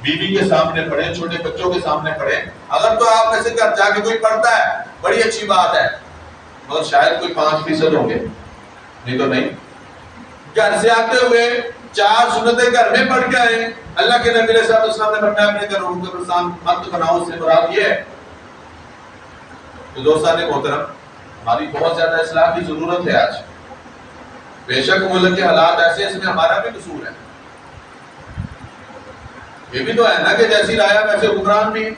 بیوی کے سامنے پڑھیں، چھوٹے بچوں کے سامنے پڑھیں۔ اگر تو آپ ایسے گھر جا کے کوئی پڑھتا ہے بڑی اچھی بات ہے، مگر شاید کوئی 5% ہوں گے، نہیں تو نہیں۔ گھر سے آتے ہوئے 4 سنتیں گھر میں پڑھ کے آئے، اللہ کے نبی علیہ السلام نے فرمایا اپنے گھروں کو قبرستان مت بناؤ، اس سے مراد یہ ہے۔ تو دوستان محترم، ہماری بہت زیادہ اصلاح کی ضرورت ہے آج، بے شک ملک کے حالات ایسے ہیں، اس میں ہمارا بھی قصور ہے۔ یہ بھی تو ہے نا کہ جیسی لایا ویسے حکمران بھی،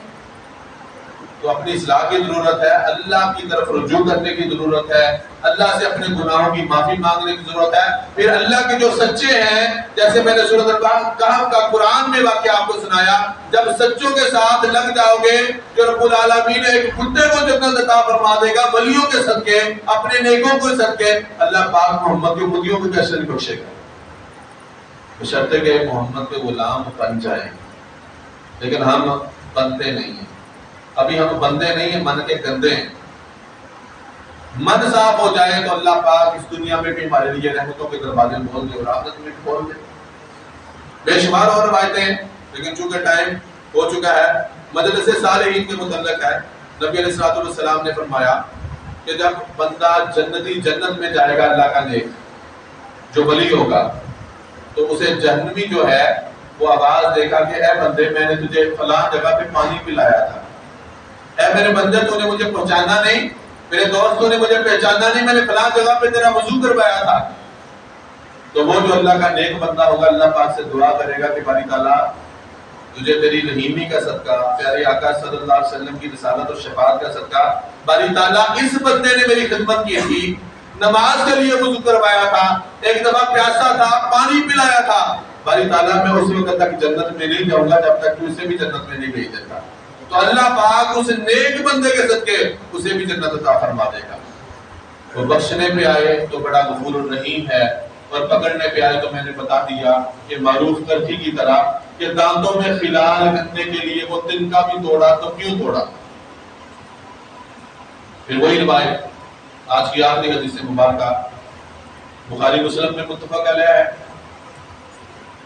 تو اپنی اصلاح کی ضرورت ہے، اللہ کی طرف رجوع کرنے کی ضرورت ہے، اللہ سے اپنے گناہوں کی معافی مانگنے کی ضرورت ہے۔ پھر اللہ کے جو سچے ہیں، جیسے میں نے سورۃ الکہف کا قرآن میں واقعہ آپ کو سنایا، جب سچوں کے ساتھ لگ جاؤ گے جو رب العالمین ایک بڈھے کو جنت عطا فرما دے گا ولیوں کے صدقے، اپنے نیکوں کے صدقے، اللہ پاک محمد کی امتیوں کو کیسے نہیں بخشے گا؟ بشرطے کہ محمد کے غلام بن جائیں، لیکن ہم بنتے نہیں ہیں، ابھی ہم بندے نہیں ہیں، من کے گندے ہیں۔ من صاف ہو جائے تو اللہ پاک اس دنیا میں بھی ہمارے لیے رحمتوں کے دروازے کھول دے اور آخرت میں بھی کھول دے۔ بے شمار اور روایتیں ہیں، لیکن چونکہ ٹائم ہو چکا ہے، مجلس صالحین کے متعلق ہے۔ نبی علیہ السلام نے فرمایا کہ جب بندہ جنتی جنت میں جائے گا اللہ کا نیک جو ولی ہوگا، تو اسے جہنمی جو ہے وہ آواز دے گا کہ اے بندے میں نے تجھے فلاں جگہ پہ پانی پلایا تھا، اے میرے بندے تو نے مجھے پہچانا نہیں، میرے دوستوں نے مجھے پہچانا نہیں، میں نے فلاں جگہ پہ تیرا وضو کروایا تھا۔ تو وہ جو اللہ کا نیک بندہ ہوگا اللہ پاک سے دعا کرے گا کہ باری تعالیٰ تجھے تیری رحیمی کا صدقہ، پیارے آقا صلی اللہ علیہ وسلم کی رسالت اور شفاعت کا صدقہ، باری تعالیٰ اس بندے نے میری خدمت کی تھی، نماز کے لیے وضو کروایا تھا، ایک دفعہ پیاسا تھا پانی پلایا تھا، باری تعالیٰ میں اس وقت تک جنت میں نہیں جاؤں گا جب تک تو اسے بھی جنت میں نہیں بھیج دیتا۔ تو اللہ پاک اس نیک بندے کے صدقے اسے بھی جنت عطا فرما دے گا۔ وہ بخشنے پہ آئے تو بڑا غفور الرحیم ہے، اور پکڑنے پہ آئے تو میں نے بتا دیا کہ معروف کرتی کی طرح کہ دانتوں میں خلال کرنے کے لیے وہ تنکا بھی توڑا تو کیوں توڑا۔ پھر وہی روایت آج کی آخری حدیث مبارکہ بخاری مسلم میں متفق علیہ ہے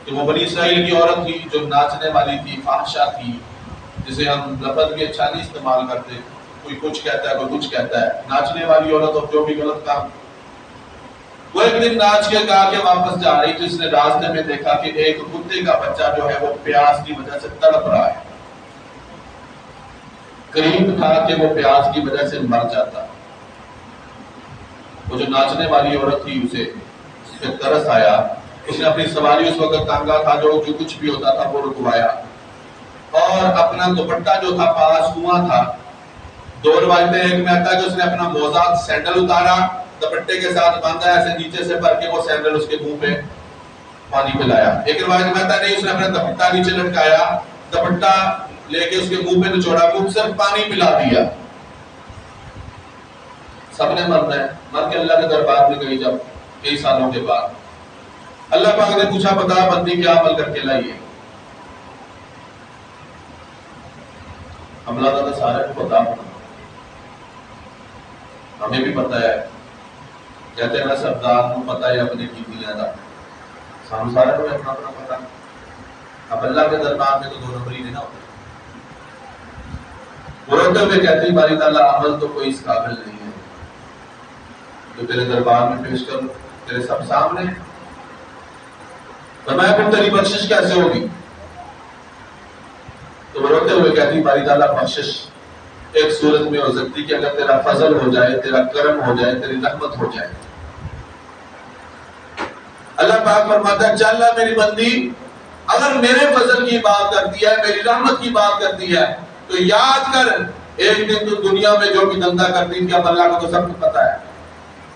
کہ وہ بنی اسرائیل کی عورت تھی جو ناچنے والی تھی، فاحشہ تھی، جسے ہم لفظ بھی اچھا نہیں استعمال کرتے، کوئی کچھ کہتا ہے کوئی کچھ کہتا ہے، ناچنے والی عورت اور جو بھی غلط کام۔ وہ ایک دن ناچ کے گا کے واپس جا رہی تھی، اس نے راستے میں دیکھا کہ ایک کتے کا بچہ جو ہے وہ پیاس کی وجہ سے تڑپ رہا ہے، قریب تھا کہ وہ پیاس کی وجہ سے مر جاتا۔ وہ جو ناچنے والی عورت تھی اسے اس پہ ترس آیا، اس نے اپنی سواری اس وقت تانگا تھا جو کچھ بھی ہوتا تھا وہ رکوایا، اور اپنا دوپٹہ جو تھا پاس کنواں تھا، دو روایتیں ایک میں آتا ہے کہ اس نے اپنا موزہ سینڈل اتارا، دوپٹے کے ساتھ باندھا، ایسے نیچے سے بھر کے وہ سینڈل اس کے منہ پہ پانی پلایا۔ ایک روایت میں آتا ہے نہیں، اس نے اپنا دوپٹہ نیچے لٹکایا، دوپٹہ لے کے اس کے منہ پہ نچوڑا، منہ سے پانی پلا دیا۔ سب نے مرنا ہے، مر کے اللہ کے دربار میں گئی جب کئی سالوں کے بعد، اللہ پاک نے پوچھا بتا بندی کیا عمل کر کے لائی ہے؟ اللہ تعالیٰ سارے کو پتا، ہمیں بھی پتا ہے، کہتے ہیں نا سردار کو پتا ہے اپنے کی دنیا دا، ہم سارے کو اپنا اپنا پتا۔ اب اللہ کے دربار میں تو دو نمبری نہیں نہ ہوتے۔ وہ روتے ہوئے کہتے ہیں باری تعالیٰ عمل تو کوئی اس قابل نہیں ہے جو تیرے دربار میں پیش کروں، تیرے سب سامنے، فرمایا پھر تیری بخشش کیسے ہوگی؟ تو وہ روتے ہوئے کہتی باری تعالیٰ بخشش ایک صورت میں ہو سکتی کہ اگر تیرا فضل ہو جائے، تیرا کرم ہو جائے، تیری رحمت ہو جائے۔ اللہ پاک فرماتا ہے چل میری بندی، اگر میرے فضل کی بات کرتی ہے، میری رحمت کی بات کرتی ہے، تو یاد کر ایک دن تو دنیا میں جو بھی دھندا کرتی تھی، اب اللہ کو تو سب کو پتا ہے،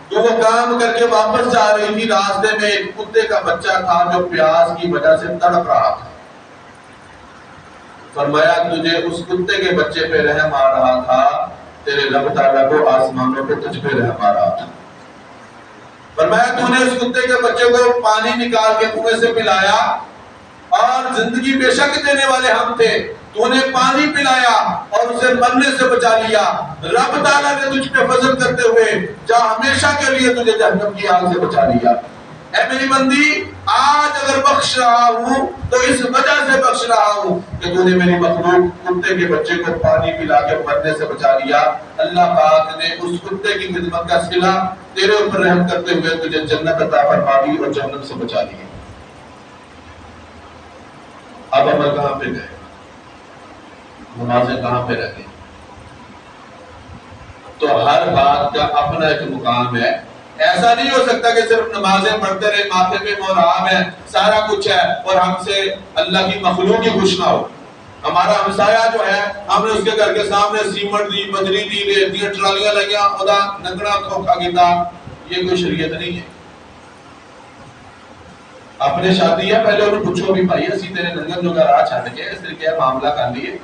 تو وہ کام کر کے واپس جا رہی تھی، راستے میں ایک کتے کا بچہ تھا جو پیاس کی وجہ سے تڑپ رہا تھا۔ فرمایا تجھے اس کتے کے بچے پہ رحم آ رہا تھا، تیرے رب تعالیٰ کو آسمانوں پہ تجھ پہ رحم آ رہا تھا۔ فرمایا تو نے اس کتے کے بچے کو پانی نکال کے کنویں سے پلایا، اور زندگی بے شک دینے والے ہم تھے، تو نے پانی پلایا اور اسے مرنے سے بچا لیا۔ رب تعالیٰ نے تجھ پہ فضل کرتے ہوئے جا ہمیشہ کے لیے تجھے جہنم کی آگ سے بچا لیا۔ اے میری بندی، آج اگر بخش رہا ہوں تو اس وجہ سے بخش رہا ہوں کہ تو نے میری مخلوق کتے کے بچے کو پانی پلا کے مرنے سے بچا لیا۔ اللہ پاک نے اس کتے کی خدمت کا صلہ تیرے اوپر رحم کرتے ہوئے تجھے جنت عطا فرما دی اور جہنم سے بچا لیا۔ اب عمل کہاں پہ گئے؟ نمازیں کہاں پہ رہ گئی؟ تو ہر بات کا اپنا ایک مقام ہے۔ ایسا نہیں ہو سکتا کہ صرف نمازیں پڑھتے رہے، ماتھے پہ محراب ہے، سارا کچھ ہے، اور ہم سے اللہ کی مخلوق ہی خوش نہ ہو۔ ہمارا ہمسایہ جو ہے، ہم نے اس کے گھر کے سامنے سیمنٹ دی، بجری دی، ریت دی، ٹرالیاں لگیاں، خدا نگڑا دھوکا گیتا، یہ کوئی شریعت نہیں ہے۔ اپنے شادی ہے، پہلے انہوں پوچھو بھی بھائی اسی تیرے ننگن جو گھر آ چھڑ کے اس طریقے معاملہ کر لیے۔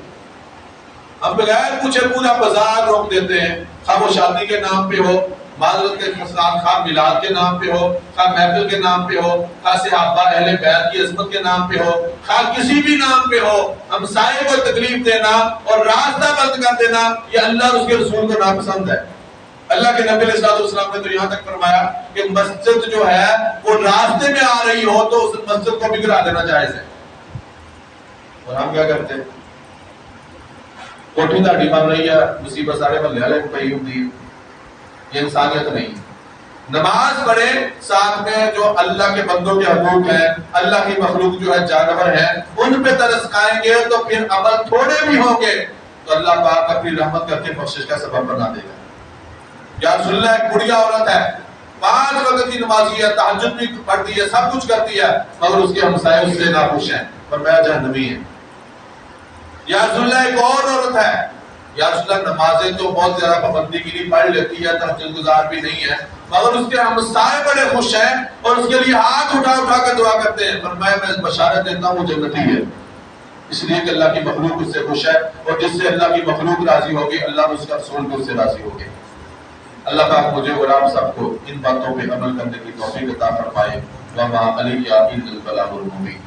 ہم بغیر پوچھے پورا بازار روک دیتے ہیں، خواہ وہ شادی کے نام پہ ہو، معذرت کے ساتھ، خواہ میلاد کے نام پہ ہو، خواہ محفل کے نام پہ ہو، خواہ صحابہ اہل بیت کی عظمت کے نام پہ ہو، خواہ کسی بھی نام پہ ہو، ہمسائے کو تکلیف دینا اور راستہ بند کر دینا، یہ اللہ اور اس کے رسول کو ناپسند ہے۔ اللہ کے نبی علیہ السلام نے تو یہاں تک فرمایا کہ مسجد جو ہے وہ راستے میں آ رہی ہو تو اس مسجد کو بگڑا دینا جائز ہے۔ اور ہم کیا کرتے ہیں؟ کوٹھی داڑھی بن رہی ہے، مصیبت سارے محلے والے کو پئی ہوتی ہے، یہ انسانیت نہیں۔ نماز پڑھے، ساتھ میں جو اللہ کے بندوں کے حقوق ہیں، اللہ کی مخلوق جو ہے جانور ہیں، ان پہ ترس کھائیں گے تو پھر عمل تھوڑے بھی ہوں گے تو اللہ پاک اپنی رحمت کر کے بخشش کا سبب بنا دے گا۔ یا رسول اللہ ایک بڑھیا عورت ہے، 5 وقت کی نمازی ہے، تہجد بھی پڑھتی ہے، سب کچھ کرتی ہے، مگر اس کے ہمسائے اس سے ناخوش ہیں، فرمایا جہنمی ہے۔ یا رسول اللہ ایک اور عورت ہے، یا رسول اللہ نمازیں تو بہت زیادہ پابندی کی نہیں، پڑھ لیتی ہے، تہجد گزار بھی نہیں ہے، مگر اس کے ہمسائے بڑے خوش ہیں اور اس کے لیے ہاتھ اٹھا اٹھا کر دعا کرتے ہیں، فرمایا میں بشارت دیتا ہوں وہ جنتی ہے، اس لیے کہ اللہ کی مخلوق اس سے خوش ہے، اور جس سے اللہ کی مخلوق راضی ہوگی، اللہ اور اس کا رسول بھی اس سے راضی ہوگی۔ اللہ پاک مجھے اور آپ سب کو ان باتوں پہ عمل کرنے کی توفیق عطا فرمائے۔ وما علیہ الا البلاغ المبین۔